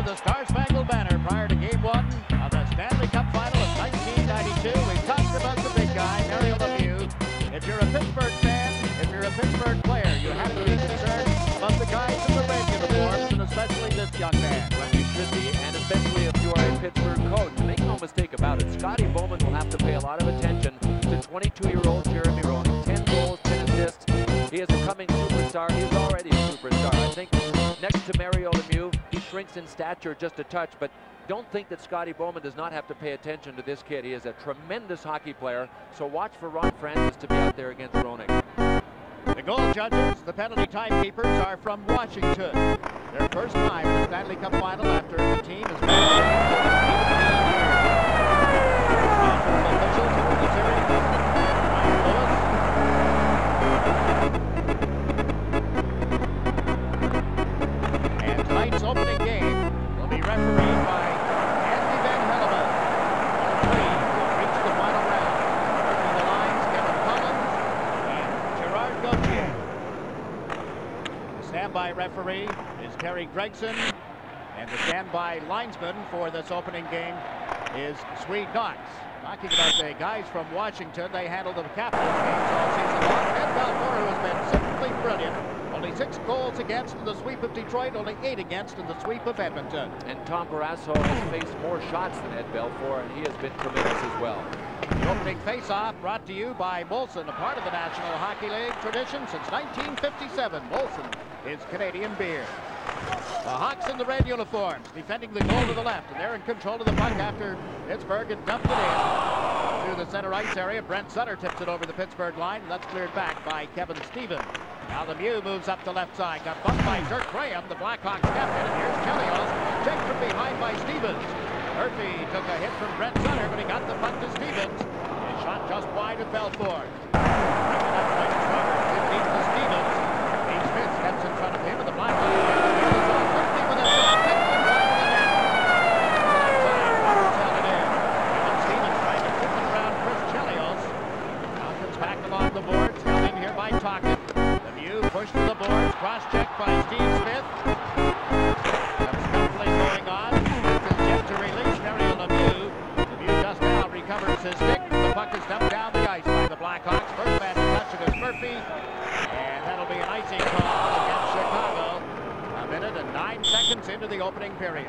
of the Star-Spangled Banner prior to Game 1 of the Stanley Cup Final of 1992. We've talked about the big guy, Mario Lemieux. If you're a Pittsburgh fan, if you're a Pittsburgh player, you have to be concerned about the guys in the red uniforms, and especially this young man. Well, you should be, and especially if you are a Pittsburgh coach. Make no mistake about it, Scotty Bowman will have to pay a lot of attention to 22-year-old Jeremy Roenick. 10 goals, 10 assists. He is a coming superstar. He's already a superstar. I think next to Mario Lemieux, he shrinks in stature just a touch, but don't think that Scotty Bowman does not have to pay attention to this kid. He is a tremendous hockey player, so watch for Ron Francis to be out there against Roenick. The goal judges, the penalty timekeepers, are from Washington. Their first time in the Stanley Cup Final after the team has been officials in the series. And tonight's opening game will be refereed by Andy Van Helleman. The three will reach the final round. Working the lines, Kevin Collins and Gerard Gauthier. The standby referee is Terry Gregson, and the standby linesman for this opening game is Swede Knox. Talking about the guys from Washington, they handled the Capitals games all season long. Ed Belfour, who has been simply brilliant. Only 6 goals against in the sweep of Detroit, only 8 against in the sweep of Edmonton. And Tom Barrasso has faced more shots than Ed Belfour, and he has been tremendous as well. The opening face-off brought to you by Molson, a part of the National Hockey League tradition since 1957. Molson is Canadian beer. The Hawks in the red uniforms, defending the goal to the left, and they're in control of the puck after Pittsburgh had dumped it in through the center ice area. Brent Sutter tips it over the Pittsburgh line, and that's cleared back by Kevin Stevens. Now Lemieux moves up the left side, got bumped by Dirk Graham, the Blackhawks captain, and here's Chelios, checked from behind by Stevens. Murphy took a hit from Brent Sutter, but he got the puck to Stevens. His shot just wide of Belfour. Bringing up right stronger, it beats to Stevens. Steve Smith steps in front of him, and the Blackhawks quickly with a shot, takes one right to the net. Outside, Roberts held it in. Kevin Stevens trying to flip it around Chris Chelios. Falcons back along the boards, held in here by Tocchet. Lemieux pushed to the boards, cross-checked by Steve Smith. Some scuffling going on. Smith is yet to release Mario Lemieux. Lemieux just now recovers his stick. The puck is dumped down the ice by the Blackhawks. First man to touch it is Murphy. And that'll be an icing call against Chicago. A minute and 9 seconds into the opening period.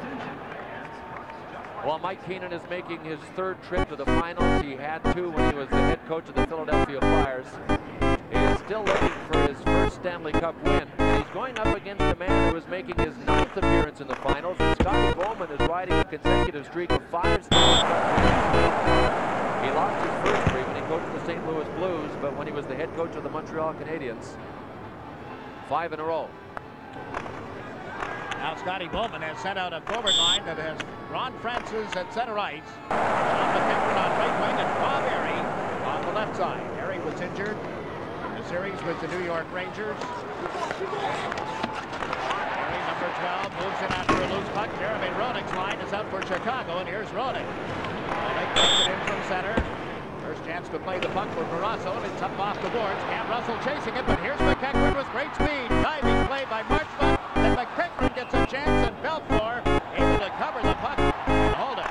Well, Mike Keenan is making his 3rd trip to the finals. He had 2 when he was the head coach of the Philadelphia Flyers. He is still looking for his first Stanley Cup win. And he's going up against a man who is making his 9th appearance in the finals. And Scotty Bowman is riding a consecutive streak of 5 Stanley Cup wins. He lost his first 3 when he coached the St. Louis Blues, but when he was the head coach of the Montreal Canadiens, 5 in a row. Now Scotty Bowman has sent out a forward line that has Ron Francis at center ice, Sean McKinnon on right wing, and Bob Airy on the left side. Airy was injured in the series with the New York Rangers. Airy, number 12, moves in after a loose puck. Jeremy Roenick's line is out for Chicago, and here's Roenick. Roenick puts it in from center. First chance to play the puck for Barrasso, and it's up off the boards. Cam Russell chasing it, but here's McKinnon with great speed. Diving play by Marchment. Then McKinnon gets a chance, and Belfour able to cover the puck and hold it.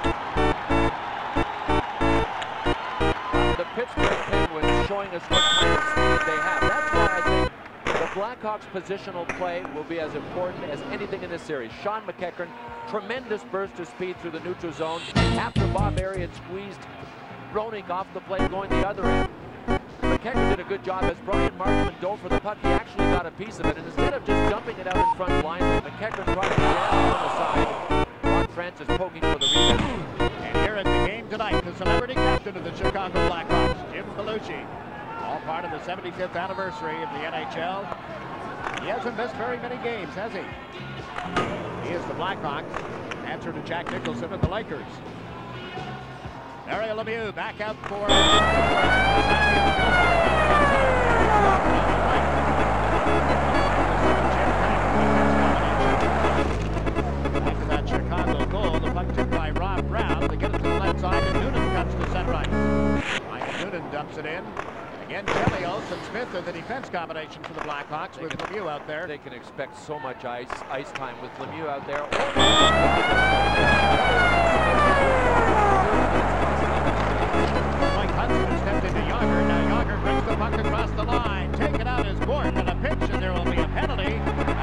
The Pittsburgh Penguins showing us what kind of speed they have. That's why I think the Blackhawks' positional play will be as important as anything in this series. Sean McKinnon, tremendous burst of speed through the neutral zone. After Bob Airy had squeezed Roenick off the play going the other end, McKinnon did a good job. As Brian Marchment dove for the puck, he actually got a piece of it, and instead of just dumping it out in front blindly, McKinnon tried to jam on the side. Ron Francis poking for the rebound. And here at the game tonight, the celebrity captain of the Chicago Blackhawks, Jim Belushi, all part of the 75th anniversary of the NHL. He hasn't missed very many games, has he? He is the Blackhawks, answer to Jack Nicholson and the Lakers. Mario Lemieux back out for after that Chicago goal, the puck tipped by Rob Brown. They get it to the left side, and Noonan cuts to center ice. Ryan Noonan dumps it in. Again, Chelios and Smith are the defense guys. combination for the Blackhawks with Lemieux out there. They can expect so much ice time with Lemieux out there. Mike Hudson has stepped into Yager. Now Yager brings the puck across the line. Taken out is Gordon and a pinch, and there will be a penalty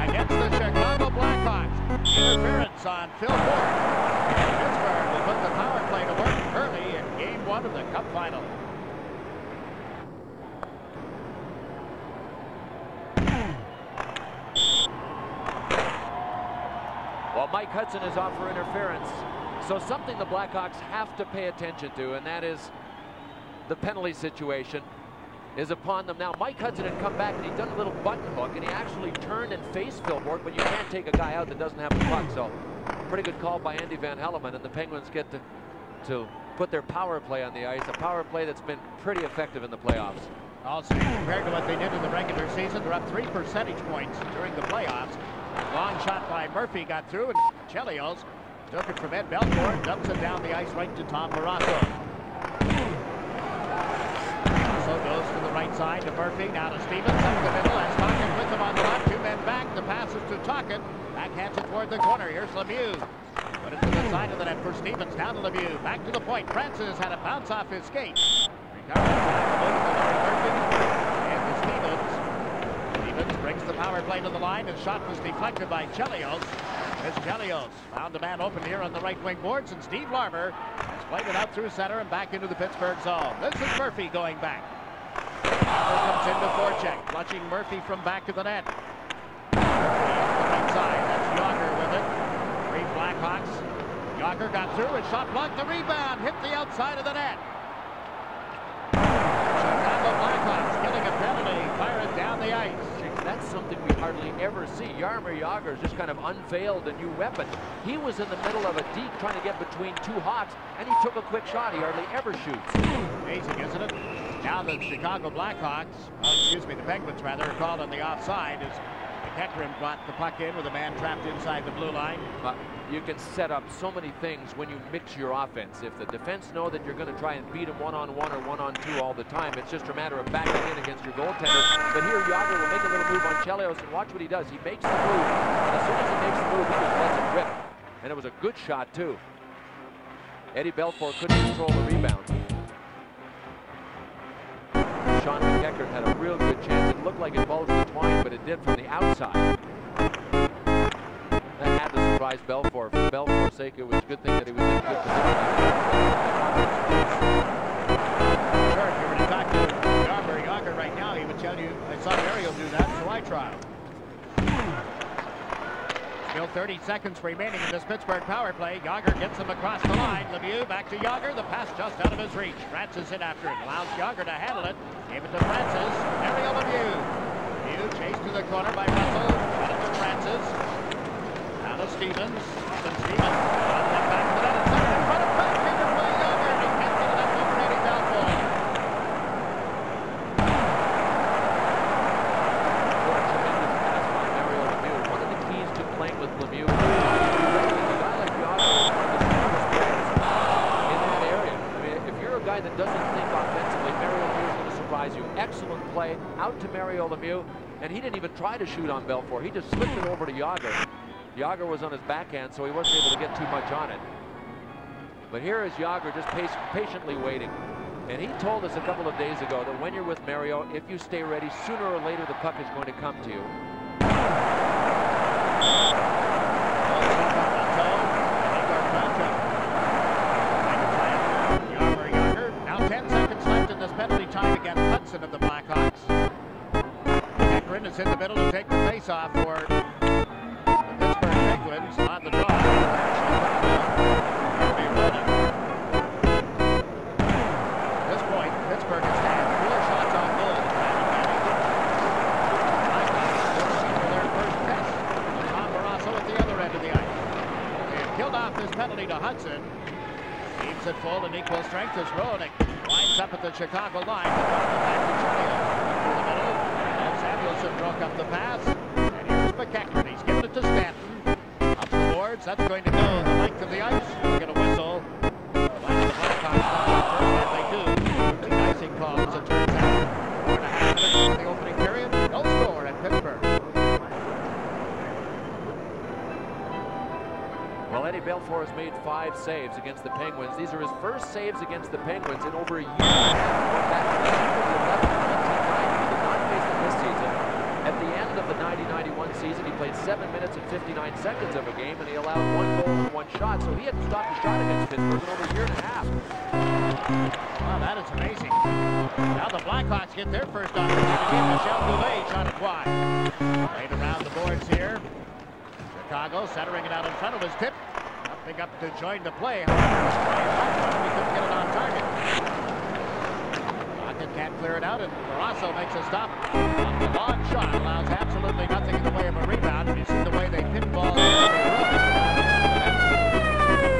against the Chicago Blackhawks. Interference on Phil Ward. Pittsburgh will put the power play to work early in Game 1 of the Cup Final. Well, Mike Hudson is off for interference. So something the Blackhawks have to pay attention to, and that is the penalty situation is upon them now. Mike Hudson had come back and he'd done a little button hook, and he actually turned and faced Phil Ward, but you can't take a guy out that doesn't have the puck. So pretty good call by Andy Van Hellemond, and the Penguins get to put their power play on the ice, a power play that's been pretty effective in the playoffs. Also, compared to what they did in the regular season, they're up 3 percentage points during the playoffs. Long shot by Murphy got through, and Chelios took it from Ed Belfour, dumps it down the ice right to Tom Barrasso. Barrasso goes to the right side to Murphy, now to Stevens, up the middle, as Tocchet with him on the left, 2 men back, the pass is to Tocchet, backhands it toward the corner, here's Lemieux. Put it to the side of the net for Stevens, down to Lemieux, back to the point, Francis had a bounce off his skate. Recovered and to Stevens. Stevens brings the power play to the line, and shot was deflected by Chelios. As Chelios found a man open here on the right wing boards, and Steve Larmer has played it out through center and back into the Pittsburgh zone. This is Murphy going back. Larmer comes into forecheck, clutching Murphy from back of the net. Murphy on the right side, that's Yager with it. 3 Blackhawks. Yager got through, his shot blocked, the rebound, hit the outside of the net. Chicago Blackhawks getting a penalty, fire it down the ice. That's something we hardly ever see. Jaromir Jagr just kind of unveiled a new weapon. He was in the middle of a deke trying to get between 2 Hawks, and he took a quick shot. He hardly ever shoots. Amazing, isn't it? Now the Chicago Blackhawks, the Penguins rather, are called on the offside as McEachran brought the puck in with a man trapped inside the blue line. You can set up so many things when you mix your offense. If the defense know that you're going to try and beat them 1-on-1 or 1-on-2 all the time, it's just a matter of backing in against your goaltender. But here Jagr will make a little move on Chelios, and watch what he does. He makes the move, and as soon as he makes the move, he just lets it rip. And it was a good shot, too. Eddie Belfour couldn't control the rebound. Sean McEachran had a real good chance. It looked like it bulged the twine, but it did from the outside. That had to surprise Belfour. For Belfour's sake, it was a good thing that he was in good position. Sure, if you were to talk to Jaromir Jagr right now, he would tell you, I saw Mario do that, so I tried. Still 30 seconds remaining in this Pittsburgh power play. Jagr gets him across the line. Lemieux back to Jagr. The pass just out of his reach. Francis in after it. Allows Jagr to handle it. Gave it to Francis. Mario Lemieux. Lemieux chased to the corner by Russell. Got it to Francis. Now to Stevens. Stevens. Got that back to the net. It's in front of Frank. Finger play Jagr. And he gets it up over Eddie Belfour. What a tremendous pass by Mario Lemieux. One of the keys to playing with Lemieux is a guy like Jagr in that area. I mean, if you're a guy that doesn't think offensively, Mario Lemieux is going to surprise you. Excellent play out to Mario Lemieux, and he didn't even try to shoot on Belfour. He just slipped it over to Jagr. Jagr was on his backhand, so he wasn't able to get too much on it. But here is Jagr just patiently waiting. And he told us a couple of days ago that when you're with Mario, if you stay ready, sooner or later the puck is going to come to you. Now 10 seconds left in this penalty time against Hudson of the Blackhawks. Ekrin is in the middle to take the face-off for the Pittsburgh Penguins on the draw. At this point, Pittsburgh has had 4 shots on goal. For their first test. Tom Barrasso at the other end of the ice. They have killed off this penalty to Hudson. Keeps it full and equal strength as Roenick lines up at the Chicago line. Back to Chelios. Through the middle. And Samuelson broke up the pass. And here's McEachran. He's given it to Stanton. Up the boards. That's going to go the length of the ice. We're going to whistle. The Blackhawks first, and they do. The icing call, as it turns out. 4.5 minutes in the opening period. No Ed Belfour has made 5 saves against the Penguins. These are his first saves against the Penguins in over a year and a half. Going back to the end of the 11th, 1990. He did not face them this season. At the end of the 90-91 season, he played 7 minutes and 59 seconds of a game, and he allowed 1 goal and 1 shot. So he hadn't stopped a shot against Pittsburgh in over a year and a half. Wow, that is amazing. Now the Blackhawks get their first opportunity. Michel Goulet shot it wide. Right around the boards here. Chicago centering it out in front of his tip. Nothing up to join the play. However, we couldn't get it on target. Rocket can't clear it out, and Barrasso makes a stop. The long shot allows absolutely nothing in the way of a rebound. And you see the way they pinball.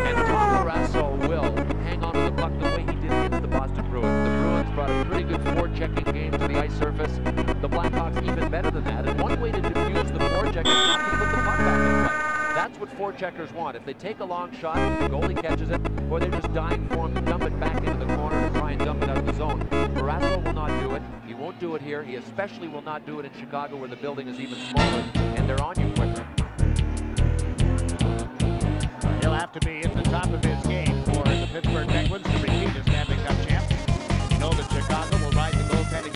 And Tom Barrasso will hang on to the puck the way he did against the Boston Bruins. The Bruins brought a pretty good forechecking game to the ice surface. The Blackhawks even better than that. And one way to diffuse the forecheck is not to put the puck back in play. That's what forecheckers want. If they take a long shot, the goalie catches it, or they're just dying for him to dump it back into the corner and try and dump it out of the zone. Barrasso will not do it. He won't do it here. He especially will not do it in Chicago, where the building is even smaller, and they're on you quicker. He'll have to be at the top of his